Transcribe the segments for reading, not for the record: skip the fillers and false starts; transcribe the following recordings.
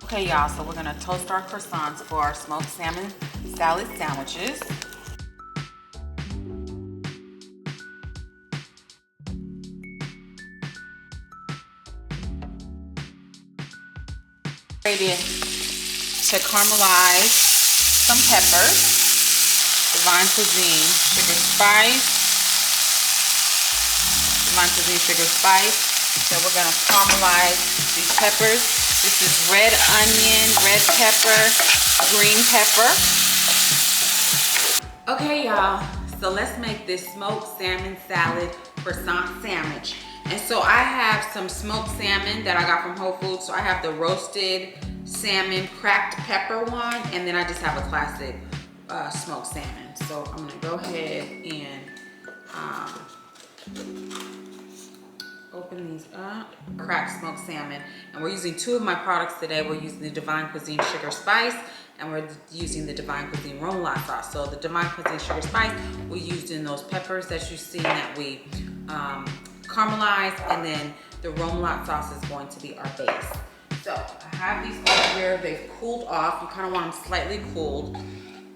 Okay, y'all, so we're gonna toast our croissants for our smoked salmon salad sandwiches. Ready to caramelize some peppers. DivineKuizine sugar spice. DivineKuizine sugar spice. So we're gonna caramelize these peppers. This is red onion, red pepper, green pepper. Okay, y'all, so let's make this smoked salmon salad croissant sandwich. And so I have some smoked salmon that I got from Whole Foods. So I have the roasted salmon cracked pepper one, and then I just have a classic smoked salmon. So I'm gonna go ahead and open these up. Cracked smoked salmon. And we're using two of my products today. We're using the DivineKuizine sugar spice, and we're using the DivineKuizine Remoulade Sauce. So the DivineKuizine sugar spice, we used in those peppers that you see that we caramelized, and then the Remoulade Sauce is going to be our base. So I have these over here. They've cooled off. You kind of want them slightly cooled,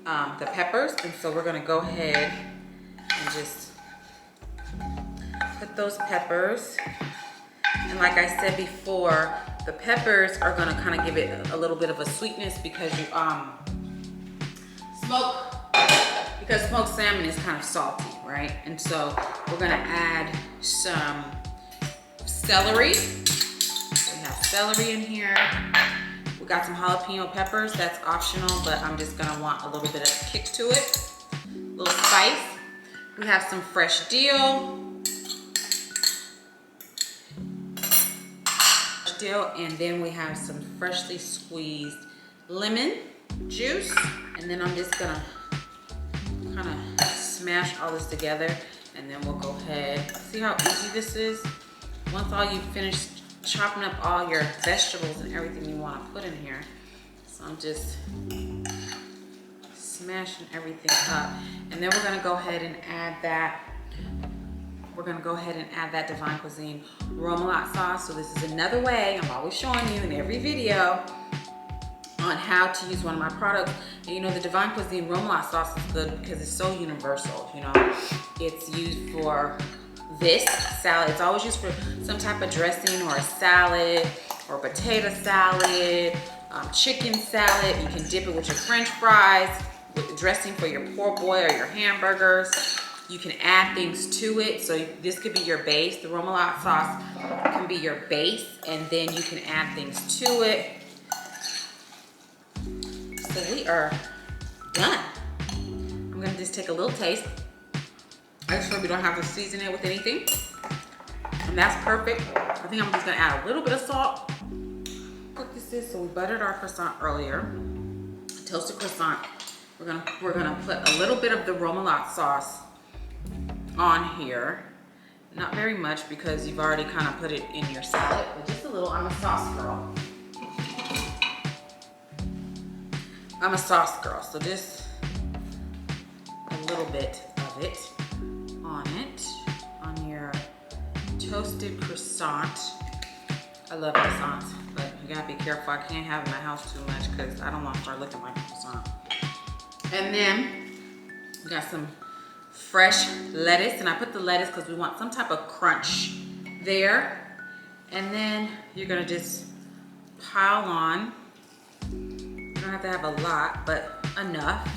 the peppers. And so we're gonna go ahead and just put those peppers. And like I said before, the peppers are gonna kind of give it a little bit of a sweetness because you smoked salmon is kind of salty, right? And so we're gonna add some celery. We have celery in here. We got some jalapeno peppers. That's optional, but I'm just gonna want a little bit of kick to it. A little spice. We have some fresh dill. And then we have some freshly squeezed lemon juice. And then I'm just gonna kind of smash all this together, and then we'll go ahead. See how easy this is? Once all you finish chopping up all your vegetables and everything you want to put in here. So I'm just smashing everything up. And then we're gonna go ahead and add that. We're gonna go ahead and add that DivineKuizine Remoulade Sauce. So this is another way, I'm always showing you in every video on how to use one of my products. And you know, the DivineKuizine Remoulade Sauce is good because it's so universal, you know. It's used for this salad. It's always used for some type of dressing or a salad or potato salad, chicken salad. You can dip it with your French fries, with the dressing for your poor boy or your hamburgers. You can add things to it. So this could be your base. The Remoulade sauce can be your base, and then you can add things to it. So we are done. I'm gonna just take a little taste. Make sure we don't have to season it with anything. And that's perfect. I think I'm just gonna add a little bit of salt. Quick this is, so we buttered our croissant earlier. Toasted croissant. We're gonna put a little bit of the Remoulade sauce on here. Not very much because you've already kind of put it in your salad, but just a little. I'm a sauce girl. I'm a sauce girl, so just a little bit of it on your toasted croissant. I love croissants, but you gotta be careful. I can't have in my house too much because I don't want to start looking like a croissant. And then we got some fresh lettuce, and I put the lettuce because we want some type of crunch there. And then you're gonna just pile on. You don't have to have a lot, but enough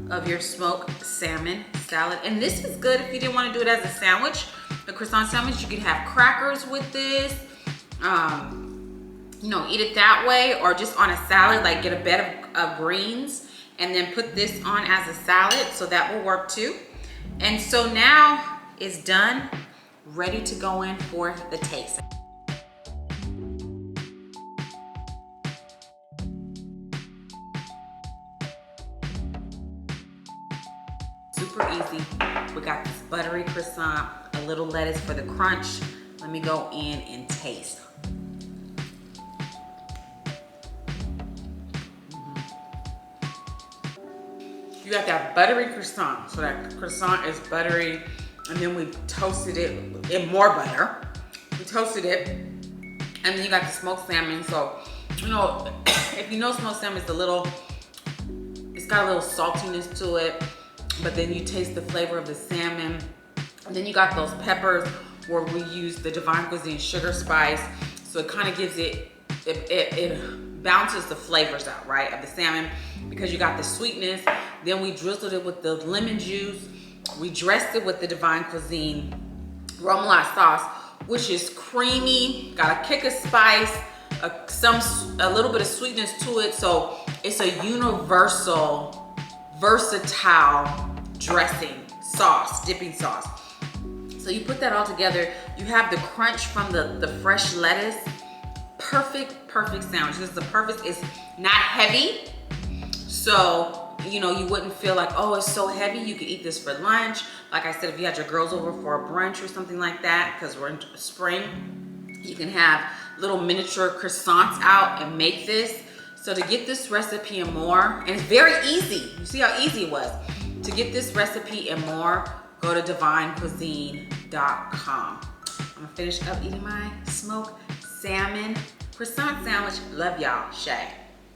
of your smoked salmon salad. And this is good if you didn't want to do it as a sandwich, a croissant sandwich. You could have crackers with this, you know, eat it that way, or just on a salad, like get a bed of greens and then put this on as a salad. So that will work too. And so now it's done, ready to go in for the taste. Super easy. We got this buttery croissant, a little lettuce for the crunch. Let me go in and taste. You got that buttery croissant. So that croissant is buttery, and then we toasted it in more butter. We toasted it, and then you got the smoked salmon. So you know, if you know smoked salmon, it's got a little saltiness to it, but then you taste the flavor of the salmon. And then you got those peppers where we use the DivineKuizine sugar spice. So it kind of gives it bounces the flavors out, right, of the salmon, because you got the sweetness. Then we drizzled it with the lemon juice. We dressed it with the DivineKuizine Remoulade Sauce, which is creamy, got a kick of spice, a little bit of sweetness to it. So it's a universal, versatile dressing sauce, dipping sauce. So you put that all together, you have the crunch from the fresh lettuce. Perfect sandwich. This is the perfect, it's not heavy. So, you know, you wouldn't feel like, oh, it's so heavy. You could eat this for lunch. Like I said, if you had your girls over for a brunch or something like that, because we're in spring, you can have little miniature croissants out and make this. So to get this recipe and more, and it's very easy. You see how easy it was. To get this recipe and more, go to DivineKuizine.com. I'm gonna finish up eating my smoked salmon croissant sandwich. Love y'all, Shay.